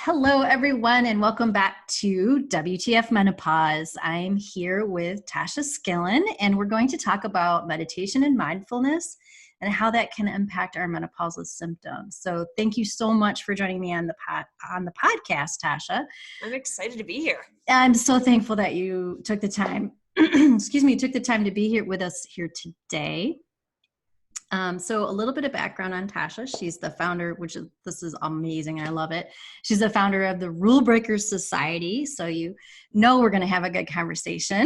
Hello, everyone, and welcome back to WTF Menopause. I'm here with Tasha Skillin, and we're going to talk about meditation and mindfulness and how that can impact our menopausal symptoms. So thank you so much for joining me on the podcast, Tasha. I'm excited to be here. I'm so thankful that you took the time, took the time to be here with us here today. So a little bit of background on Tasha. She's the founder, this is amazing. I love it. She's the founder of the Rulebreaker Society. So you know we're going to have a good conversation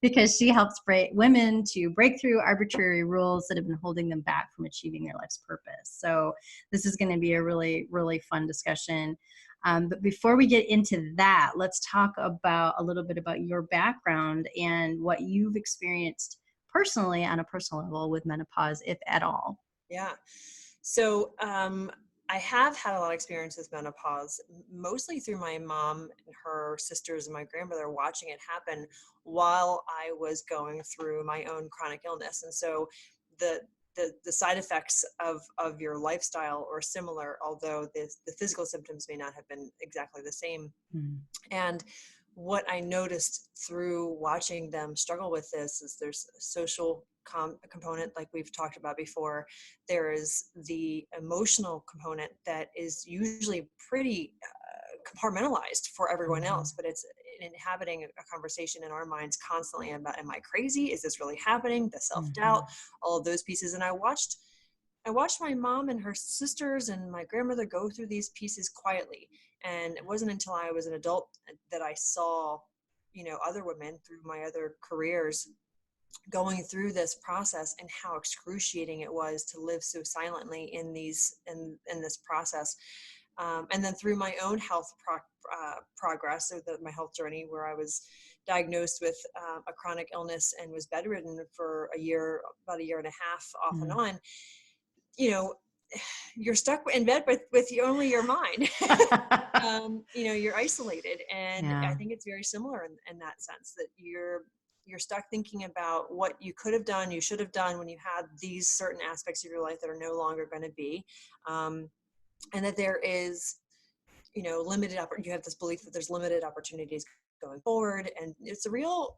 because she helps women to break through arbitrary rules that have been holding them back from achieving their life's purpose. So this is going to be a really, really fun discussion. But before we get into that, let's talk about a little bit about your background and what you've experienced personally on a personal level with menopause, if at all. Yeah. So I have had a lot of experience with menopause, mostly through my mom and her sisters and my grandmother watching it happen while I was going through my own chronic illness. And so the side effects of your lifestyle are similar, although the physical symptoms may not have been exactly the same. Mm. And what I noticed through watching them struggle with this is there's a social component like we've talked about before. There is the emotional component that is usually pretty compartmentalized for everyone else, but it's inhabiting a conversation in our minds constantly about, am I crazy? Is this really happening? The self-doubt, all of those pieces. And I watched my mom and her sisters and my grandmother go through these pieces quietly. And it wasn't until I was an adult that I saw, other women through my other careers going through this process and how excruciating it was to live so silently in this process. And then through my own health progress, so my health journey, where I was diagnosed with a chronic illness and was bedridden for about a year and a half off and on, you're stuck in bed with only your mind. You're isolated. And yeah. I think it's very similar in that sense, that you're stuck thinking about what you could have done, you should have done when you had these certain aspects of your life that are no longer going to be. And that there is, limited, you have this belief that there's limited opportunities going forward. And it's a real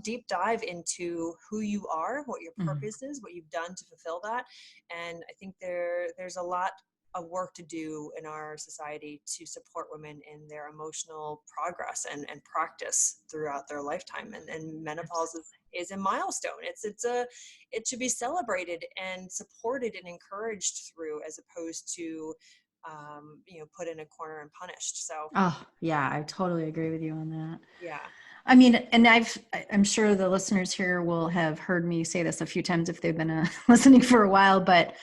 deep dive into who you are, what your purpose is, what you've done to fulfill that. And I think there's a lot of work to do in our society to support women in their emotional progress and practice throughout their lifetime. And menopause is a milestone. It should be celebrated and supported and encouraged through, as opposed to put in a corner and punished. So, yeah, I totally agree with you on that. Yeah. I mean, and I'm sure the listeners here will have heard me say this a few times if they've been listening for a while, but,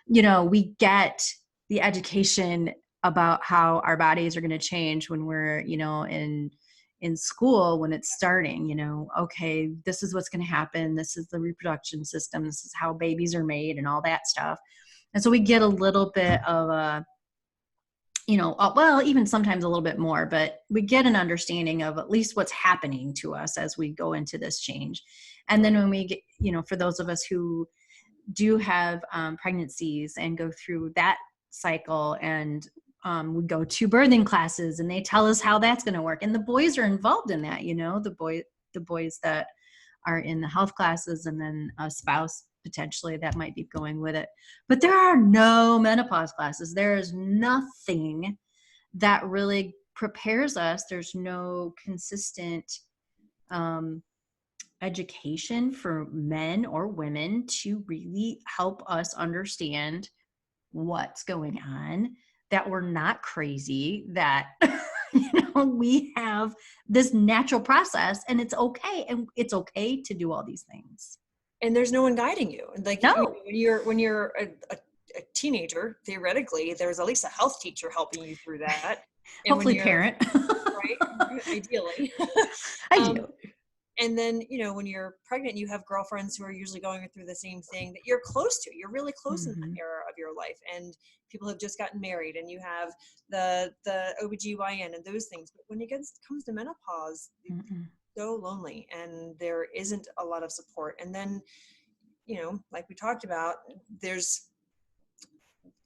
we get the education about how our bodies are going to change when we're, in school, when it's starting, okay, this is what's going to happen. This is the reproduction system. This is how babies are made and all that stuff. And so we get a little bit of a, well, even sometimes a little bit more, but we get an understanding of at least what's happening to us as we go into this change. And then when we get, for those of us who do have pregnancies and go through that cycle, and we go to birthing classes and they tell us how that's going to work. And the boys are involved in that, the boys that are in the health classes, and then a spouse potentially that might be going with it. But there are no menopause classes. There is nothing that really prepares us. There's no consistent education for men or women to really help us understand what's going on, that we're not crazy, that we have this natural process, and it's okay. And it's okay to do all these things. And there's no one guiding you. Like, no. when you're a teenager, theoretically, there's at least a health teacher helping you through that. And hopefully parent. Right? Ideally. I do. And then, when you're pregnant, you have girlfriends who are usually going through the same thing that you're close to. You're really close in that era of your life. And people have just gotten married, and you have the OBGYN and those things. But when it comes to menopause, so lonely, and there isn't a lot of support. And then, like we talked about,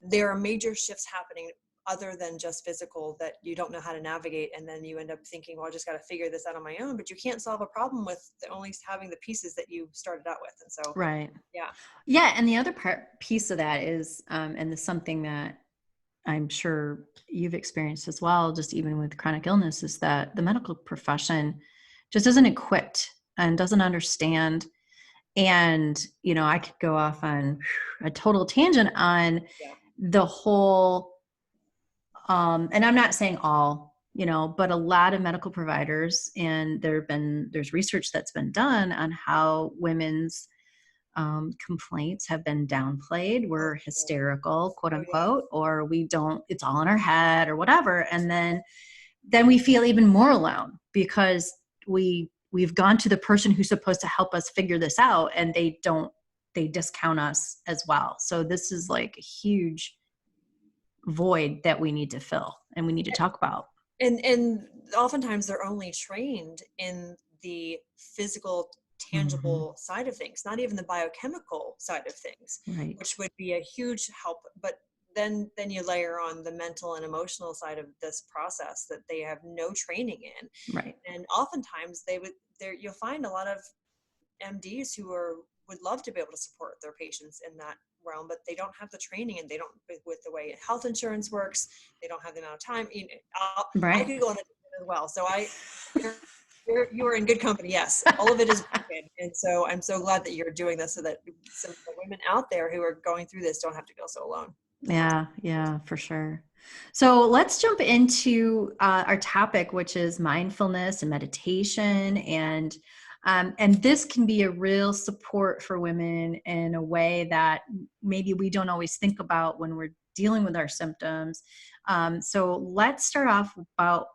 there are major shifts happening other than just physical that you don't know how to navigate. And then you end up thinking, well, I just got to figure this out on my own, but you can't solve a problem with only having the pieces that you started out with. And so, Right. yeah. Yeah. And the other piece of that is, and this is something that I'm sure you've experienced as well, just even with chronic illness, is that the medical profession just isn't equipped and doesn't understand. And, I could go off on a total tangent on Yeah. the whole, and I'm not saying all, but a lot of medical providers, and there's research that's been done on how women's complaints have been downplayed. We're hysterical, quote Oh, yeah. unquote, or we don't, it's all in our head or whatever. And then we feel even more alone because we've gone to the person who's supposed to help us figure this out, and they discount us as well. So this is like a huge void that we need to fill and we need to talk about. And oftentimes they're only trained in the physical, tangible side of things, not even the biochemical side of things, Right. which would be a huge help. But then you layer on the mental and emotional side of this process that they have no training in. Right. And oftentimes you'll find a lot of MDs who would love to be able to support their patients in that realm, but they don't have the training, and they don't, with the way health insurance works, they don't have the amount of time. I could go on a as well. So you are in good company. Yes, all of it is broken. And so I'm so glad that you're doing this so that some of the women out there who are going through this don't have to feel so alone. Yeah, for sure. So let's jump into our topic, which is mindfulness and meditation, and this can be a real support for women in a way that maybe we don't always think about when we're dealing with our symptoms. So let's start off about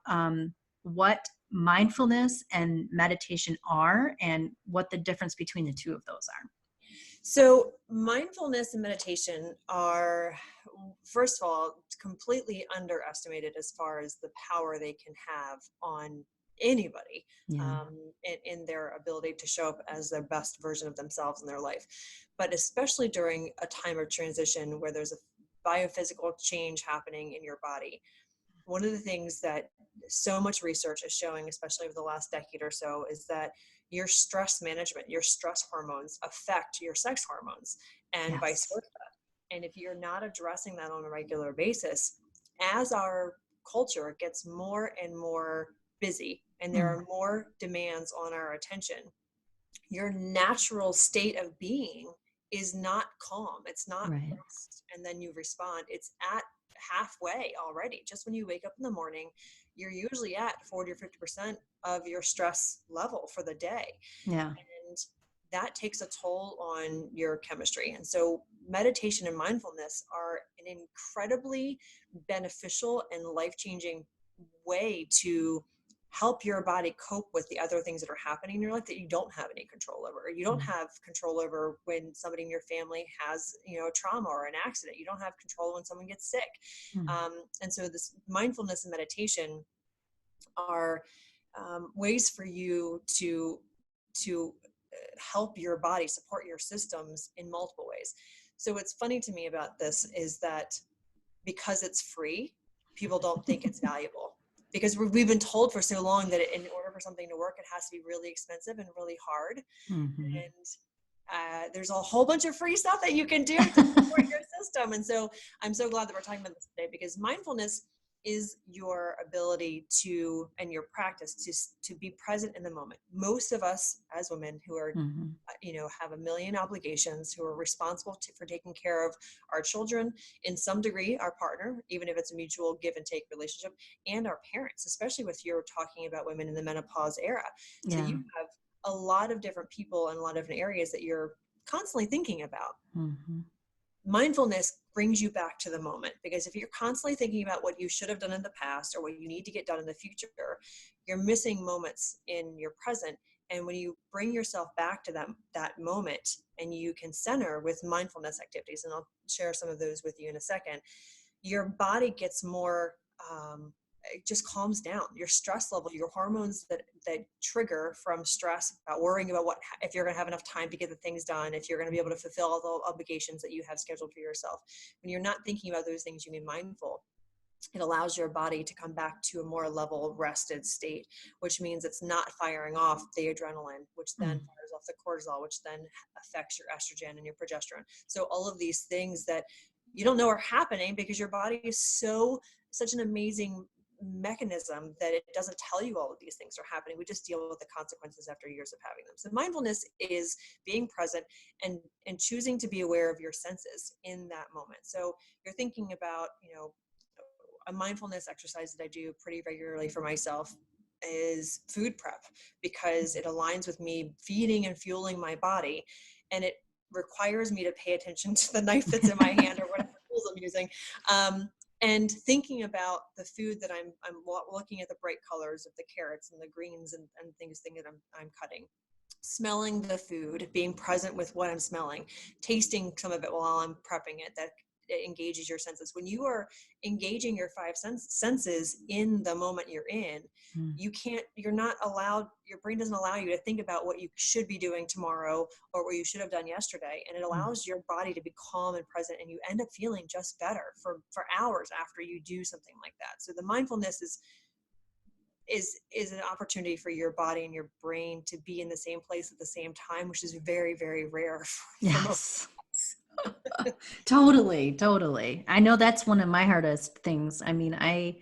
what mindfulness and meditation are, and what the difference between the two of those are. So mindfulness and meditation are, first of all, completely underestimated as far as the power they can have on anybody, Yeah. in their ability to show up as their best version of themselves in their life. But especially during a time of transition where there's a biophysical change happening in your body. One of the things that so much research is showing, especially over the last decade or so, is that your stress management, your stress hormones affect your sex hormones, and vice Yes. versa. And if you're not addressing that on a regular basis, as our culture gets more and more busy and there are more demands on our attention, your natural state of being is not calm. It's not Right. rest, and then you respond. It's at halfway already. Just when you wake up in the morning, you're usually at 40 or 50% of your stress level for the day. Yeah. And that takes a toll on your chemistry. And so meditation and mindfulness are an incredibly beneficial and life-changing way to help your body cope with the other things that are happening in your life that you don't have any control over. You don't have control over when somebody in your family has, a trauma or an accident. You don't have control when someone gets sick. And so this mindfulness and meditation are ways for you to help your body, support your systems in multiple ways. So what's funny to me about this is that because it's free, people don't think it's valuable, because we've been told for so long that in order for something to work, it has to be really expensive and really hard. And there's a whole bunch of free stuff that you can do to support your system. And so I'm so glad that we're talking about this today, because mindfulness is your ability to, and your practice to be present in the moment. Most of us as women who are, have a million obligations, who are responsible for taking care of our children, in some degree, our partner, even if it's a mutual give and take relationship, and our parents, especially with you're talking about women in the menopause era. So you have a lot of different people in a lot of different areas that you're constantly thinking about. Mindfulness brings you back to the moment, because if you're constantly thinking about what you should have done in the past or what you need to get done in the future, you're missing moments in your present. And when you bring yourself back to that moment, and you can center with mindfulness activities, and I'll share some of those with you in a second, your body gets more, it just calms down. Your stress level, your hormones that trigger from stress, about worrying about if you're going to have enough time to get the ththings done, if you're going to be able to fulfill all the obligations that you have scheduled for yourself. When you're not thinking about those things, you be mindful, it allows your body to come back to a more level rested state, which means it's not firing off the adrenaline, which then Mm. fires off the cortisol, which then affects your estrogen and your progesterone. So all of these things that you don't know are happening because your body is such an amazing mechanism that it doesn't tell you all of these things are happening. We just deal with the consequences after years of having them. So mindfulness is being present and choosing to be aware of your senses in that moment. So you're thinking about, a mindfulness exercise that I do pretty regularly for myself is food prep, because it aligns with me feeding and fueling my body, and it requires me to pay attention to the knife that's in my hand or whatever tools I'm using, and thinking about the food that I'm looking at the bright colors of the carrots and the greens and things that I'm cutting, smelling the food, being present with what I'm smelling, tasting some of it while I'm prepping it. That it engages your senses. When you are engaging your five senses in the moment you're in, Mm. you're not allowed, your brain doesn't allow you to think about what you should be doing tomorrow or what you should have done yesterday. And it Mm. allows your body to be calm and present, and you end up feeling just better for hours after you do something like that. So the mindfulness is an opportunity for your body and your brain to be in the same place at the same time, which is very, very rare for most. Yes. Totally, totally. I know that's one of my hardest things. I mean, I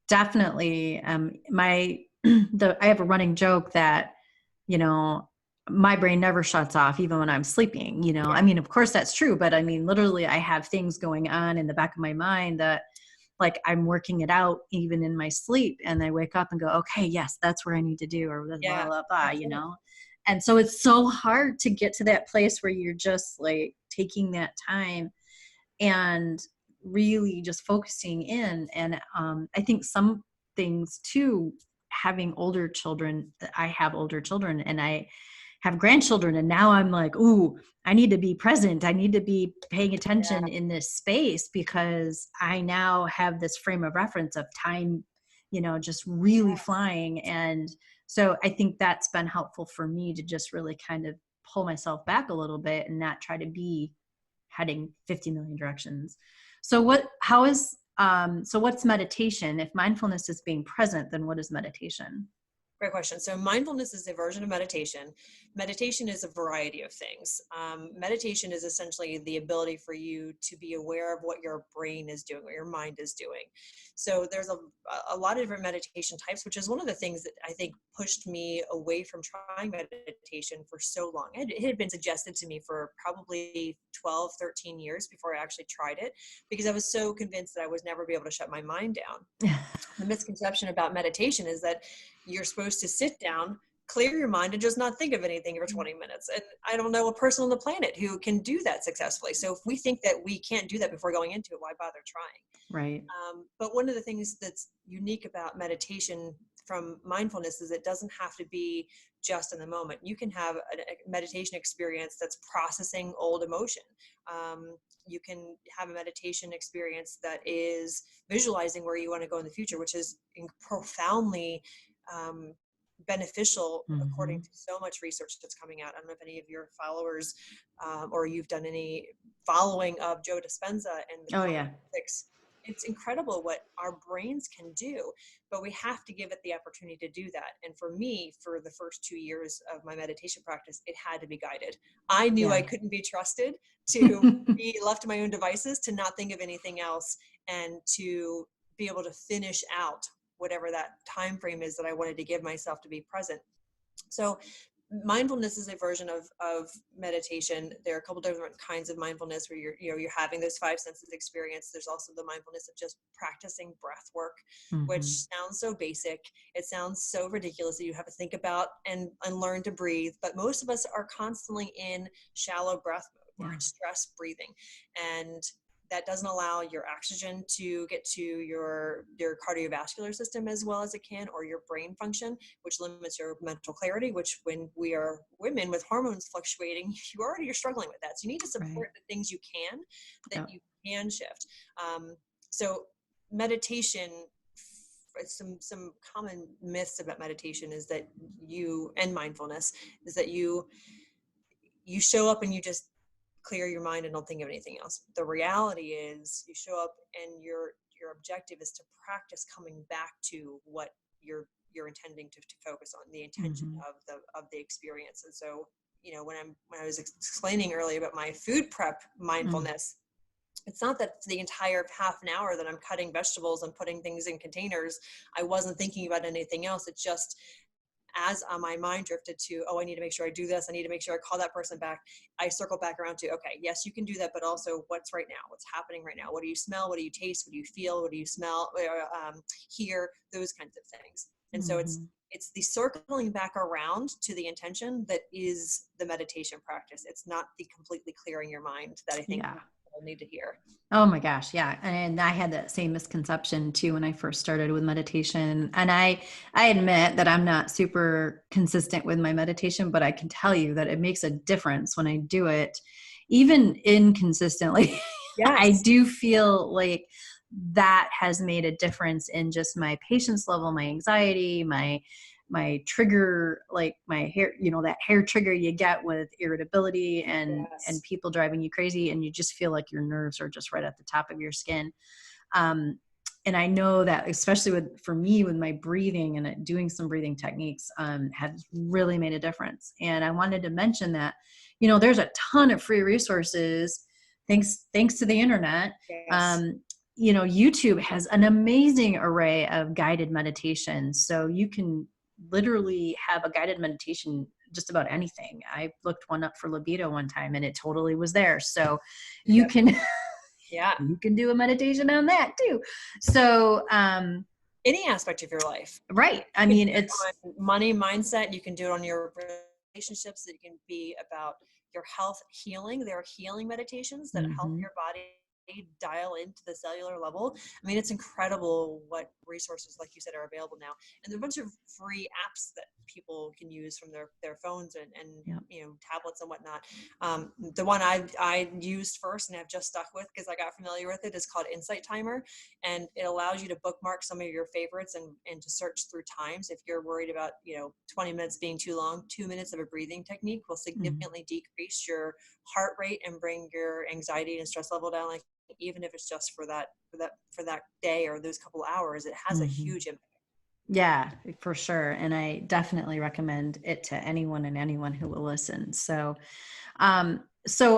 definitely my I have a running joke that, you know, my brain never shuts off even when I'm sleeping, you know. I Yeah. mean, of course that's true, but I mean, literally I have things going on in the back of my mind that, like, I'm working it out even in my sleep, and I wake up and go, okay, yes, that's where I need to do, or blah blah Yeah. blah, blah, That's you it. know. And so it's so hard to get to that place where you're just like taking that time and really just focusing in. And I think some things too, having older children, I have older children and I have grandchildren, and now I'm like, ooh, I need to be present, I need to be paying Yeah. attention in this space, because I now have this frame of reference of time, you know, just really flying. And so I think that's been helpful for me to just really kind of pull myself back a little bit and not try to be heading 50 million directions. So what's meditation? If mindfulness is being present, then what is meditation? Great question. So mindfulness is a version of meditation. Meditation is a variety of things. Meditation is essentially the ability for you to be aware of what your brain is doing, what your mind is doing. So there's a lot of different meditation types, which is one of the things that I think pushed me away from trying meditation for so long. It had been suggested to me for probably 12, 13 years before I actually tried it, because I was so convinced that I was never be able to shut my mind down. The misconception about meditation is that you're supposed to sit down, clear your mind, and just not think of anything for 20 minutes. And I don't know a person on the planet who can do that successfully. So if we think that we can't do that before going into it, why bother trying? Right. But one of the things that's unique about meditation from mindfulness is it doesn't have to be just in the moment. You can have a meditation experience that's processing old emotion. You can have a meditation experience that is visualizing where you want to go in the future, which is profoundly um, beneficial according Mm-hmm. to so much research that's coming out. I don't know if any of your followers or you've done any following of Joe Dispenza and the Oh quantum yeah. physics. It's incredible what our brains can do, but we have to give it the opportunity to do that. And for me, for the first 2 years of my meditation practice, it had to be guided. I knew I Yeah. couldn't be trusted to be left to my own devices, to not think of anything else, and to be able to finish out whatever that time frame is that I wanted to give myself to be present. So mindfulness is a version of meditation. There are a couple different kinds of mindfulness where you're having those five senses experience. There's also the mindfulness of just practicing breath work, which Mm-hmm. sounds so basic. It sounds so ridiculous that you have to think about and learn to breathe. But most of us are constantly in shallow breath mode. We're Yeah. in stress breathing. And that doesn't allow your oxygen to get to your cardiovascular system as well as it can, or your brain function, which limits your mental clarity, which when we are women with hormones fluctuating, you already are struggling with that. So you need to Right. support the things you can, that Yeah. you can shift. So meditation, some common myths about meditation is that and mindfulness is that you show up and you just clear your mind and don't think of anything else. The reality is you show up and you're your objective is to practice coming back to what you're intending to focus on, the intention Mm-hmm. of the experience. And so, when I was explaining earlier about my food prep Mm. mindfulness, it's not that the entire half an hour that I'm cutting vegetables and putting things in containers, I wasn't thinking about anything else. It's just as my mind drifted to, oh, I need to make sure I do this. I need to make sure I call that person back. I circle back around to, okay, yes, you can do that, but also what's right now? What's happening right now? What do you smell? What do you taste? What do you feel? What do you smell? Hear? Those kinds of things. And so Mm-hmm. it's the circling back around to the intention that is the meditation practice. It's not the completely clearing your mind that I think Yeah. people need to hear. Oh my gosh, yeah. And I had that same misconception too when I first started with meditation. And I admit that I'm not super consistent with my meditation, but I can tell you that it makes a difference when I do it, even inconsistently. I Yes. do feel like that has made a difference in just my patience level, my anxiety, my trigger, like my hair, that hair trigger you get with irritability and Yes. people driving you crazy, and you just feel like your nerves are just right at the top of your skin. um, and I know that especially for me with my breathing and doing some breathing techniques has really made a difference. And I wanted to mention that there's a ton of free resources thanks to the internet. Yes. um, YouTube has an amazing array of guided meditations, so you can literally have a guided meditation just about anything. I looked one up for libido one time and it totally was there. So you Yep. can Yeah. you can do a meditation on that too. So Any aspect of your life. right. I You can mean, do it it's on money mindset. You can do it on your relationships. It can be about your health healing. There are healing meditations that help mhm. your body dial into the cellular level. I mean, it's incredible what resources, like you said, are available now. And there are a bunch of free apps that people can use from their phones and Yep. tablets and whatnot. The one I used first and have just stuck with because I got familiar with it is called Insight Timer, and it allows you to bookmark some of your favorites and to search through times. If you're worried about 20 minutes being too long, 2 minutes of a breathing technique will Mhm. significantly decrease your heart rate and bring your anxiety and stress level down. Like, even if it's just for that day or those couple hours, it has a Mhm. huge impact. Yeah, for sure. And I definitely recommend it to anyone who will listen. So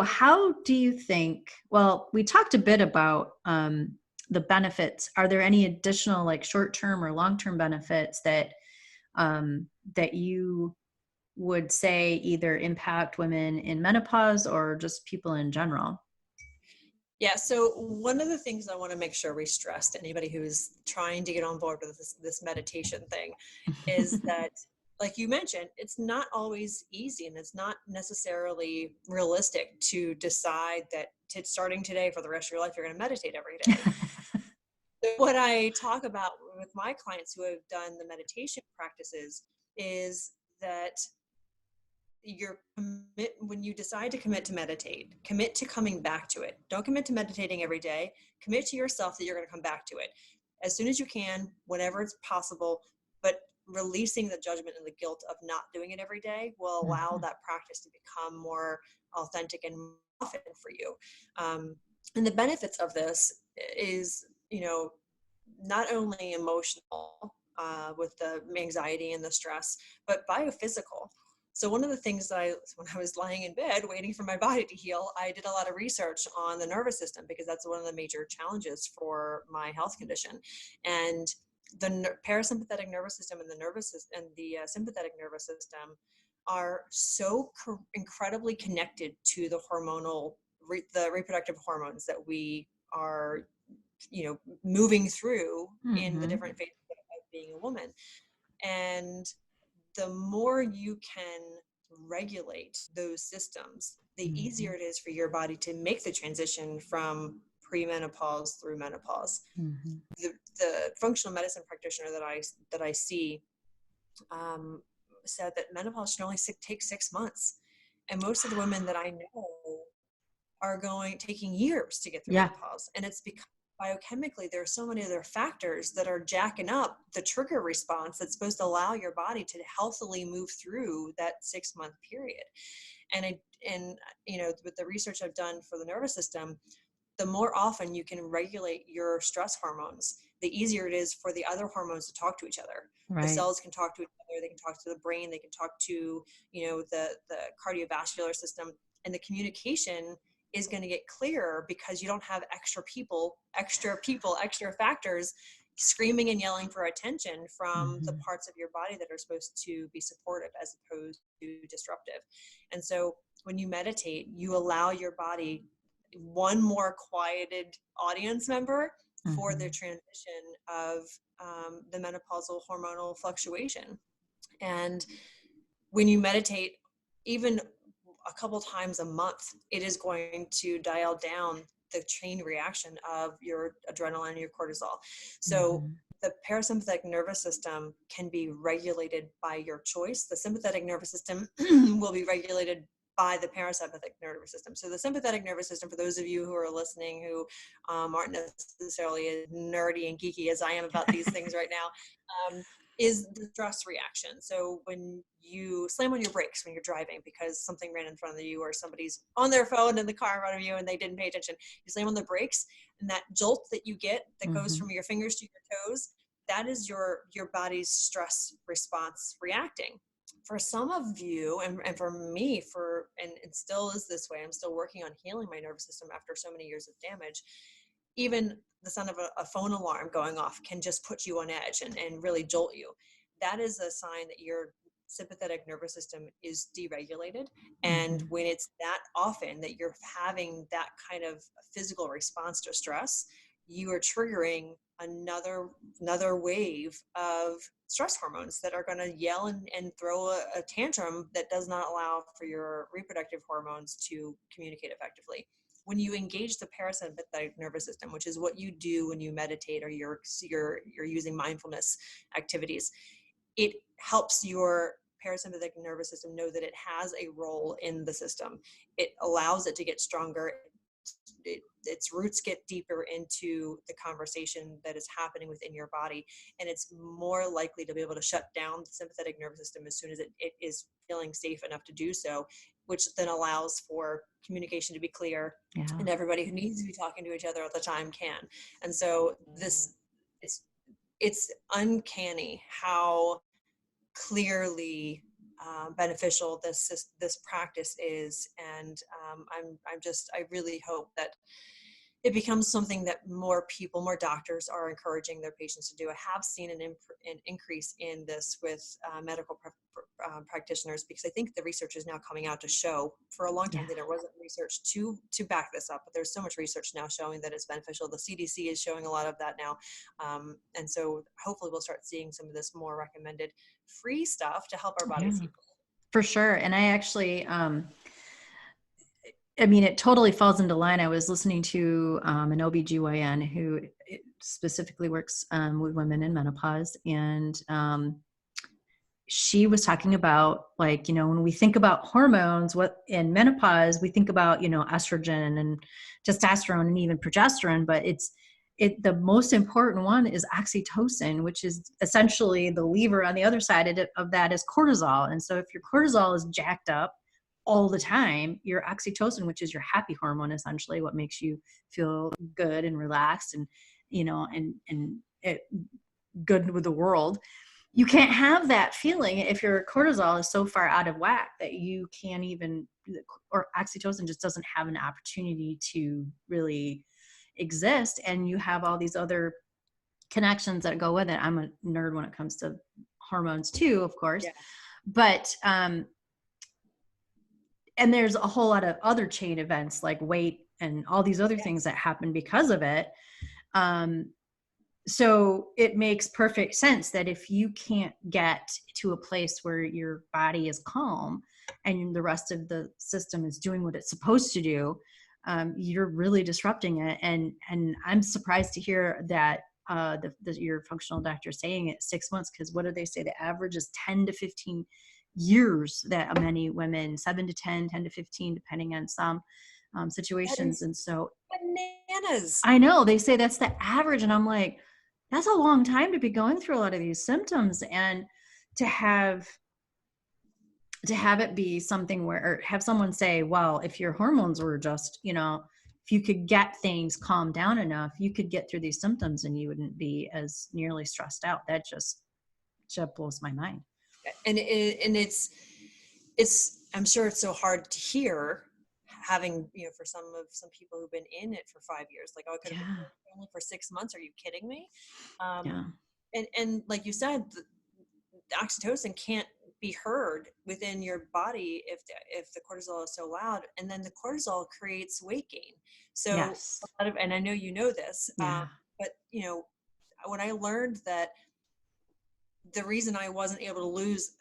how do you think, well, we talked a bit about the benefits. Are there any additional like short-term or long-term benefits that you would say either impact women in menopause or just people in general? Yeah, so one of the things I want to make sure we stress to anybody who's trying to get on board with this meditation thing is that, like you mentioned, it's not always easy and it's not necessarily realistic to decide that starting today for the rest of your life, you're going to meditate every day. So what I talk about with my clients who have done the meditation practices is that when you decide to commit to meditate, commit to coming back to it. Don't commit to meditating every day. Commit to yourself that you're going to come back to it as soon as you can, whenever it's possible. But releasing the judgment and the guilt of not doing it every day will allow Mhm. that practice to become more authentic and often for you. And the benefits of this is, not only emotional with the anxiety and the stress, but biophysical. So one of the things when I was lying in bed waiting for my body to heal, I did a lot of research on the nervous system because that's one of the major challenges for my health condition. And the parasympathetic nervous system and the sympathetic nervous system are so incredibly connected to the the reproductive hormones that we are moving through in the Mhm. different phases of being a woman. And the more you can regulate those systems, the easier Mhm. it is for your body to make the transition from premenopause through menopause. Mhm. The functional medicine practitioner that I see um, said that menopause should only take 6 months, and most of the women that I know are taking years to get through Yeah. menopause. And it's because biochemically there are so many other factors that are jacking up the trigger response that's supposed to allow your body to healthily move through that 6 month period. And with the research I've done for the nervous system, the more often you can regulate your stress hormones, the easier it is for the other hormones to talk to each other. The Right. cells can talk to each other, they can talk to the brain, they can talk to, the cardiovascular system, and the communication is going to get clearer because you don't have extra factors screaming and yelling for attention from the parts of your body that are supposed to be supportive as opposed to disruptive. And so when you meditate, you allow your body one more quieted audience member for the transition of the menopausal hormonal fluctuation. And when you meditate, even a couple times a month, it is going to dial down the chain reaction of your adrenaline and your cortisol. So the parasympathetic nervous system can be regulated by your choice. The sympathetic nervous system will be regulated by the parasympathetic nervous system. So the sympathetic nervous system, for those of you who are listening who aren't necessarily as nerdy and geeky as I am about these things right now, is the stress reaction. So when you slam on your brakes when you're driving because something ran in front of you or somebody's on their phone in the car in front of you and they didn't pay attention, you slam on the brakes, and that jolt that you get that goes from your fingers to your toes, that is your body's stress response reacting. For some of you, and for me, and it still is this way, I'm still working on healing my nervous system after so many years of damage. Even the sound of a phone alarm going off can just put you on edge and really jolt you. That is a sign that your sympathetic nervous system is deregulated. And when it's that often that you're having that kind of physical response to stress, you are triggering another wave of stress hormones that are going to yell and throw a tantrum that does not allow for your reproductive hormones to communicate effectively. When you engage the parasympathetic nervous system, which is what you do when you meditate or you're using mindfulness activities, it helps your parasympathetic nervous system know that it has a role in the system. It allows it to get stronger. Its roots get deeper into the conversation that is happening within your body, and it's more likely to be able to shut down the sympathetic nervous system as soon as it is feeling safe enough to do so, which then allows for communication to be clear, and everybody who needs to be talking to each other at the time can. And so it's uncanny how clearly beneficial this practice is, and I really hope that it becomes something that more doctors are encouraging their patients to do. I have seen an increase in this with medical practitioners, because I think the research is now coming out to show. For a long time there wasn't research to back this up, but there's so much research now showing that it's beneficial. The CDC is showing a lot of that now, and so hopefully we'll start seeing some of this more recommended free stuff to help our bodies heal. For sure. And I actually it totally falls into line. I was listening to an OBGYN who specifically works with women in menopause. And she was talking about, when we think about hormones, what in menopause, we think about, estrogen and testosterone and even progesterone, but the most important one is oxytocin, which is essentially the lever on the other side of that is cortisol. And so if your cortisol is jacked up all the time, your oxytocin, which is your happy hormone, essentially what makes you feel good and relaxed and, good with the world, you can't have that feeling if your cortisol is so far out of whack that you can't even, or oxytocin just doesn't have an opportunity to really exist. And you have all these other connections that go with it. I'm a nerd when it comes to hormones too, of course, but, and there's a whole lot of other chain events like weight and all these other things that happen because of it. So it makes perfect sense that if you can't get to a place where your body is calm and the rest of the system is doing what it's supposed to do, you're really disrupting it. And I'm surprised to hear that your functional doctor saying it 6 months, because what do they say? The average is 10 to 15 years that many women, 7 to 10, 10 to 15, depending on some situations. And so bananas. I know they say that's the average. And I'm like, that's a long time to be going through a lot of these symptoms, and to have it be something where, or have someone say, well, if your hormones were just, if you could get things calmed down enough, you could get through these symptoms and you wouldn't be as nearly stressed out. That just blows my mind. And I'm sure it's so hard to hear, having, for some people who've been in it for 5 years, like, oh, I could have been Yeah. only for 6 months. Are you kidding me? Yeah. And like you said, the oxytocin can't be heard within your body if the cortisol is so loud, and then the cortisol creates weight gain. So Yes. and I know you know this, Yeah. but when I learned that the reason I wasn't able to lose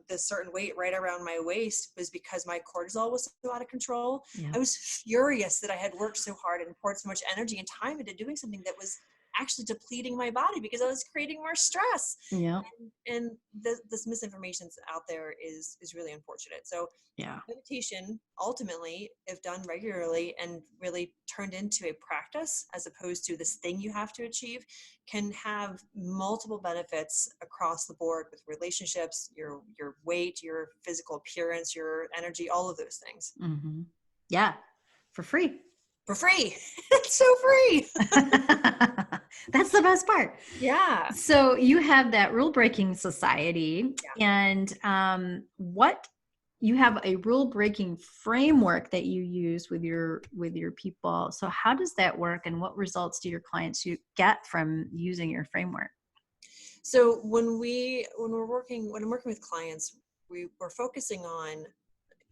this certain weight right around my waist was because my cortisol was so out of control. Yeah. I was furious that I had worked so hard and poured so much energy and time into doing something that was actually depleting my body because I was creating more stress. Yeah. And this misinformation out there is really unfortunate. So Yeah. meditation, ultimately, if done regularly and really turned into a practice as opposed to this thing you have to achieve, can have multiple benefits across the board with relationships, your weight, your physical appearance, your energy, all of those things. Mm-hmm. Yeah. For free. For free. It's so free. That's the best part. Yeah. So you have that Rulebreaking Society, Yeah. and what you have a rule breaking framework that you use with your people. So how does that work, and what results do your clients get from using your framework? So when I'm working with clients, we're focusing on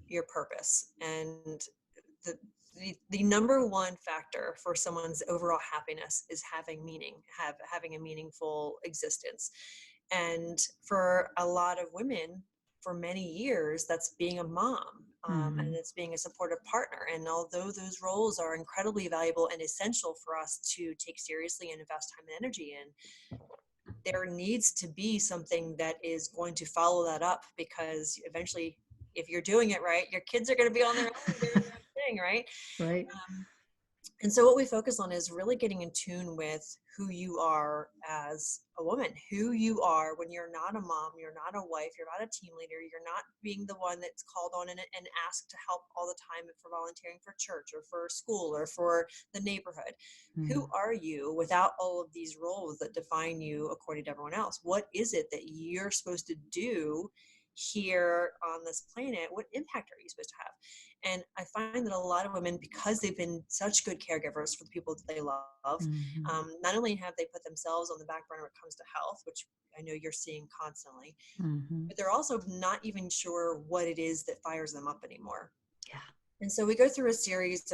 your purpose, and the number one factor for someone's overall happiness is having meaning, having a meaningful existence. And for a lot of women, for many years, that's being a mom, Mm-hmm. and it's being a supportive partner. And although those roles are incredibly valuable and essential for us to take seriously and invest time and energy in, there needs to be something that is going to follow that up, because eventually, if you're doing it right, your kids are going to be on their own doing their own thing, right? Right. And so what we focus on is really getting in tune with who you are as a woman, who you are when you're not a mom, you're not a wife, you're not a team leader, you're not being the one that's called on and asked to help all the time for volunteering for church or for school or for the neighborhood. Mm-hmm. Who are you without all of these roles that define you according to everyone else? What is it that you're supposed to do here on this planet? What impact are you supposed to have? And I find that a lot of women, because they've been such good caregivers for the people that they love, Mm-hmm. not only have they put themselves on the back burner when it comes to health, which I know you're seeing constantly, Mm-hmm. but they're also not even sure what it is that fires them up anymore. Yeah. And so we go through a series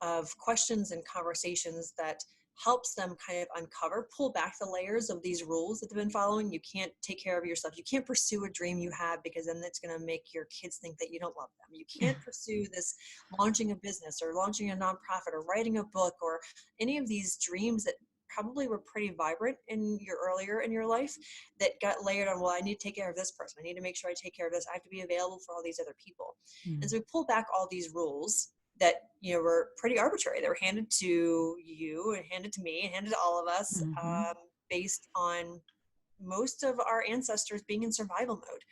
of questions and conversations that helps them kind of pull back the layers of these rules that they've been following. You can't take care of yourself. You can't pursue a dream you have, because then it's going to make your kids think that you don't love them. You can't pursue this launching a business or launching a nonprofit or writing a book or any of these dreams that probably were pretty vibrant earlier in your life, that got layered on, well, I need to take care of this person. I need to make sure I take care of this. I have to be available for all these other people. Mm-hmm. And so we pull back all these rules that were pretty arbitrary. They were handed to you and handed to me and handed to all of us, based on most of our ancestors being in survival mode.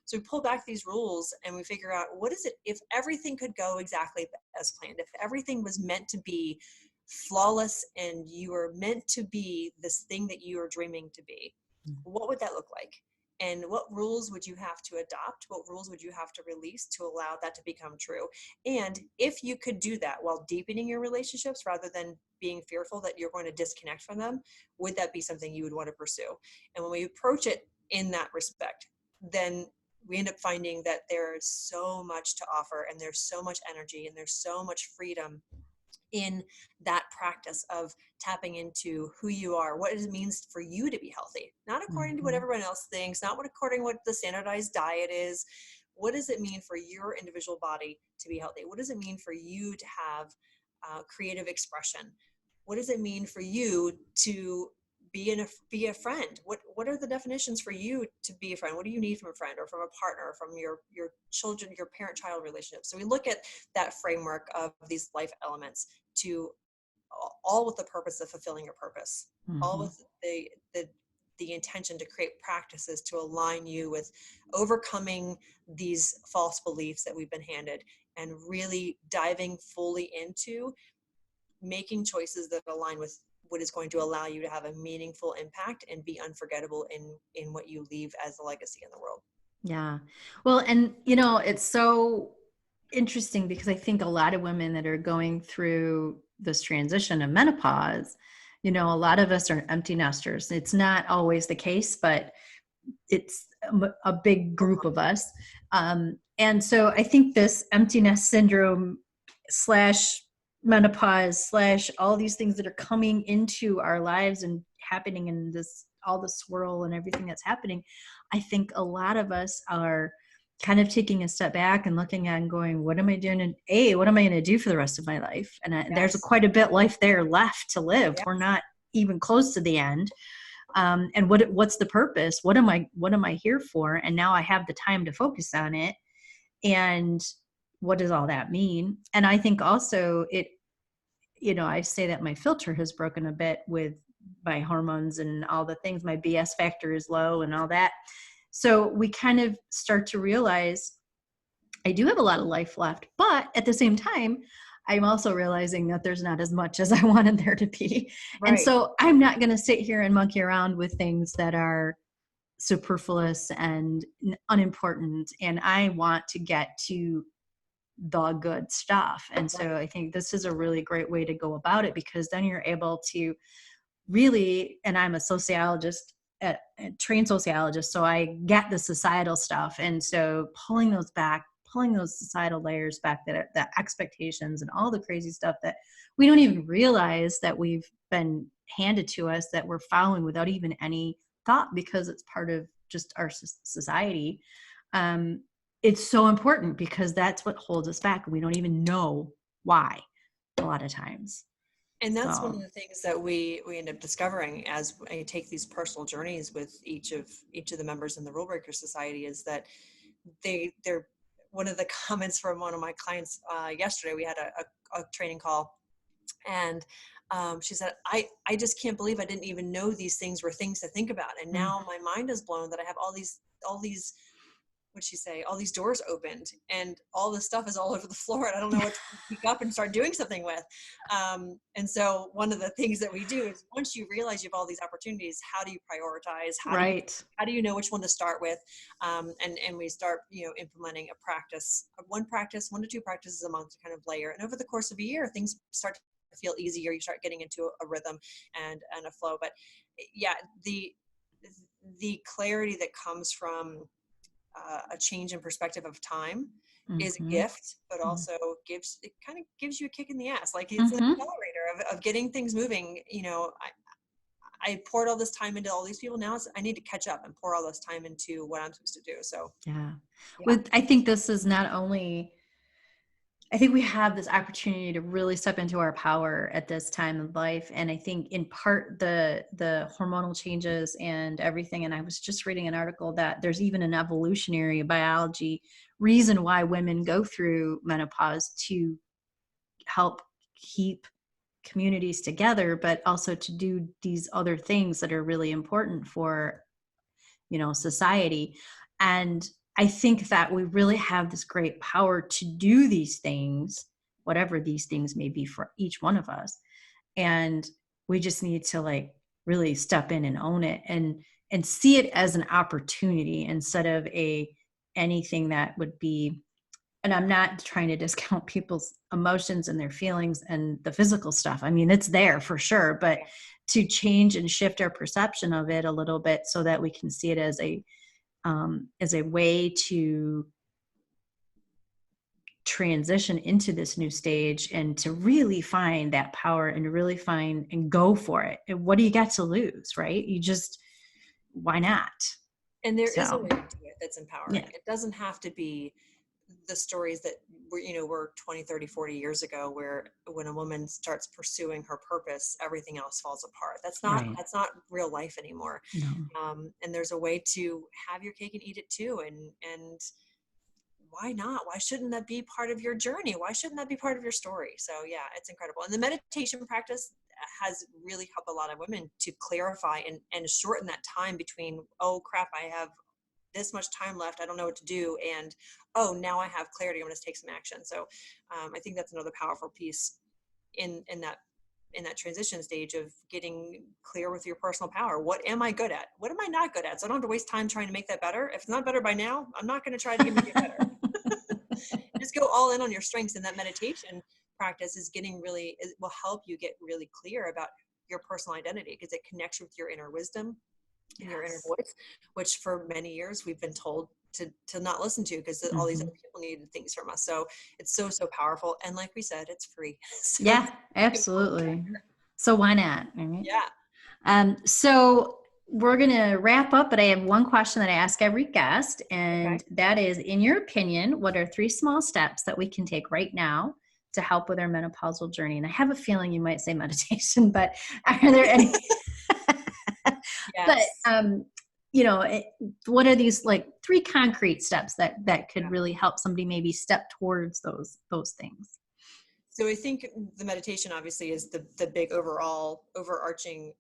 So we pull back these rules and we figure out, what is it if everything could go exactly as planned, if everything was meant to be flawless and you were meant to be this thing that you are dreaming to be, what would that look like? And what rules would you have to adopt? What rules would you have to release to allow that to become true? And if you could do that while deepening your relationships rather than being fearful that you're going to disconnect from them, would that be something you would want to pursue? And when we approach it in that respect, then we end up finding that there is so much to offer, and there's so much energy, and there's so much freedom in that practice of tapping into who you are, what it means for you to be healthy, not according to what everyone else thinks, not according to what the standardized diet is. What does it mean for your individual body to be healthy? What does it mean for you to have creative expression? What does it mean for you to be a friend? What are the definitions for you to be a friend? What do you need from a friend or from a partner, or from your children, your parent-child relationship? So we look at that framework of these life elements, to all with the purpose of fulfilling your purpose, all with the intention to create practices to align you with overcoming these false beliefs that we've been handed, and really diving fully into making choices that align with what is going to allow you to have a meaningful impact and be unforgettable in what you leave as a legacy in the world. Yeah. Well, and it's so interesting because I think a lot of women that are going through this transition of menopause, a lot of us are empty nesters. It's not always the case, but it's a big group of us. And so I think this empty nest syndrome slash menopause slash all these things that are coming into our lives and happening in this, all the swirl and everything that's happening, I think a lot of us are kind of taking a step back and looking at and going, what am I doing? And what am I going to do for the rest of my life? And there's quite a bit life there left to live. Yes. We're not even close to the end. And what's the purpose? What am I here for? And now I have the time to focus on it. And what does all that mean? And I think also I say that my filter has broken a bit with my hormones and all the things. My BS factor is low and all that. So we kind of start to realize I do have a lot of life left, but at the same time, I'm also realizing that there's not as much as I wanted there to be. Right. And so I'm not going to sit here and monkey around with things that are superfluous and unimportant. And I want to get to the good stuff. And so I think this is a really great way to go about it, because then you're able to really, and I'm a sociologist, a trained sociologist, so I get the societal stuff. And so pulling those societal layers back, that the expectations and all the crazy stuff that we don't even realize that we've been handed to us, that we're following without even any thought, because it's part of just our society. It's so important, because that's what holds us back. We don't even know why a lot of times. And that's one of the things that we end up discovering as I take these personal journeys with each of the members in the Rulebreaker Society, is that they're one of the comments from one of my clients yesterday. We had a training call, and she said, I just can't believe I didn't even know these things were things to think about, and now my mind is blown that I have all these what'd she say? All these doors opened and all this stuff is all over the floor, and I don't know what to pick up and start doing something with. And so one of the things that we do is, once you realize you have all these opportunities, how do you prioritize? How do you know which one to start with? And we start, implementing one to two practices a month to kind of layer. And over the course of a year, things start to feel easier. You start getting into a rhythm and a flow. But yeah, the clarity that comes from a change in perspective of time is a gift, but also kind of gives you a kick in the ass. Like, it's an accelerator of getting things moving. I poured all this time into all these people. Now I need to catch up and pour all this time into what I'm supposed to do. So yeah. I think this is not only, I think we have this opportunity to really step into our power at this time of life. And I think in part the hormonal changes and everything. And I was just reading an article that there's even an evolutionary biology reason why women go through menopause, to help keep communities together, but also to do these other things that are really important for, society. And I think that we really have this great power to do these things, whatever these things may be for each one of us. And we just need to really step in and own it, and see it as an opportunity instead of anything that would be. And I'm not trying to discount people's emotions and their feelings and the physical stuff. I mean, it's there for sure, but to change and shift our perception of it a little bit so that we can see it as a way to transition into this new stage, and to really find that power, and to really find and go for it. And what do you got to lose, right? Why not? And there is a way to do it that's empowering. Yeah. It doesn't have to be the stories that were 20, 30, 40 years ago, where when a woman starts pursuing her purpose, everything else falls apart. That's not real life anymore. No. And there's a way to have your cake and eat it too. And why not? Why shouldn't that be part of your journey? Why shouldn't that be part of your story? So yeah, it's incredible. And the meditation practice has really helped a lot of women to clarify and shorten that time between, oh crap, I have this much time left, I don't know what to do, and oh, now I have clarity, I'm going to take some action. So I think that's another powerful piece in that that transition stage of getting clear with your personal power. What am I good at? What am I not good at? So I don't have to waste time trying to make that better. If it's not better by now, I'm not going to try to make it better. Just go all in on your strengths. And that meditation practice is it will help you get really clear about your personal identity, because it connects with your inner wisdom and your inner voice, which for many years we've been told to not listen to, because all these other people needed things from us. So it's so powerful. And like we said, it's free. So Yeah, absolutely. So why not? Right? Yeah. So we're going to wrap up, but I have one question that I ask every guest, and that is, in your opinion, what are 3 small steps that we can take right now to help with our menopausal journey? And I have a feeling you might say meditation, but are there any? Yes. But what are these like 3 concrete steps that could really help somebody maybe step towards those things? So I think the meditation obviously is the big overarching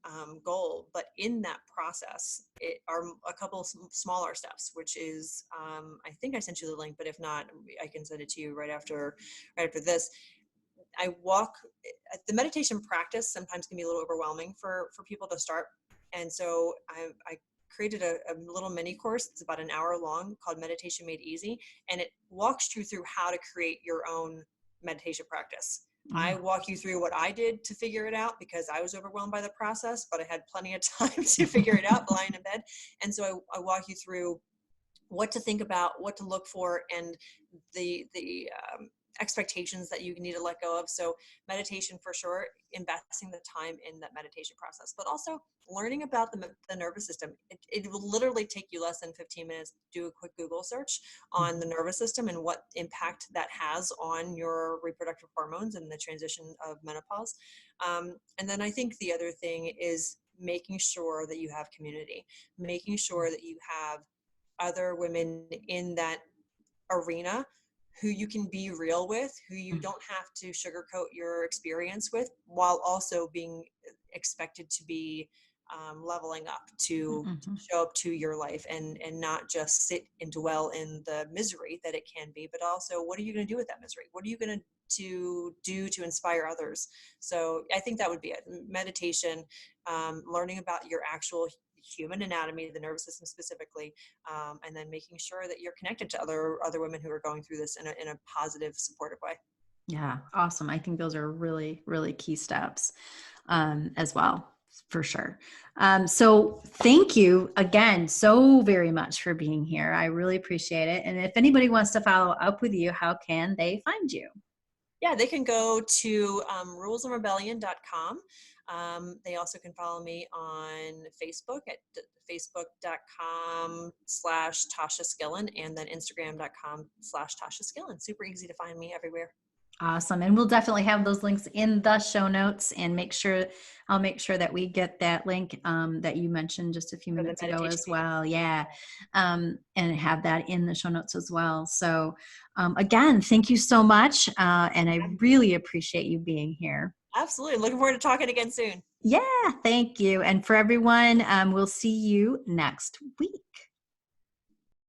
goal, but in that process, it are a couple of smaller steps, which is I think I sent you the link, but if not, I can send it to you right after this. The meditation practice sometimes can be a little overwhelming for people to start, and so I created a little mini course. It's about an hour long, called Meditation Made Easy, and it walks you through how to create your own meditation practice. I walk you through what I did to figure it out, because I was overwhelmed by the process, but I had plenty of time to figure it out lying in bed. And so I walk you through what to think about, what to look for, and the expectations that you need to let go of. So meditation for sure, investing the time in that meditation process, but also learning about the nervous system. It will literally take you less than 15 minutes to do a quick Google search on the nervous system and what impact that has on your reproductive hormones and the transition of menopause. And then I think the other thing is making sure that you have community, making sure that you have other women in that arena who you can be real with, who you don't have to sugarcoat your experience with, while also being expected to be leveling up to show up to your life, and not just sit and dwell in the misery that it can be, but also what are you going to do with that misery? What are you going to do to inspire others? So I think that would be it. Meditation, learning about your actual human anatomy, the nervous system specifically, and then making sure that you're connected to other women who are going through this in a positive, supportive way. Yeah, awesome. I think those are really, really key steps as well, for sure. So thank you again so very much for being here. I really appreciate it. And if anybody wants to follow up with you, how can they find you? Yeah, they can go to rulesandrebellion.com. They also can follow me on Facebook at facebook.com/Tasha Skillin, and then Instagram.com/Tasha Skillin. Super easy to find me everywhere. Awesome. And we'll definitely have those links in the show notes, and I'll make sure that we get that link that you mentioned just a few minutes ago as well. Yeah. And have that in the show notes as well. So again, thank you so much. And I really appreciate you being here. Absolutely. Looking forward to talking again soon. Yeah, thank you. And for everyone, we'll see you next week.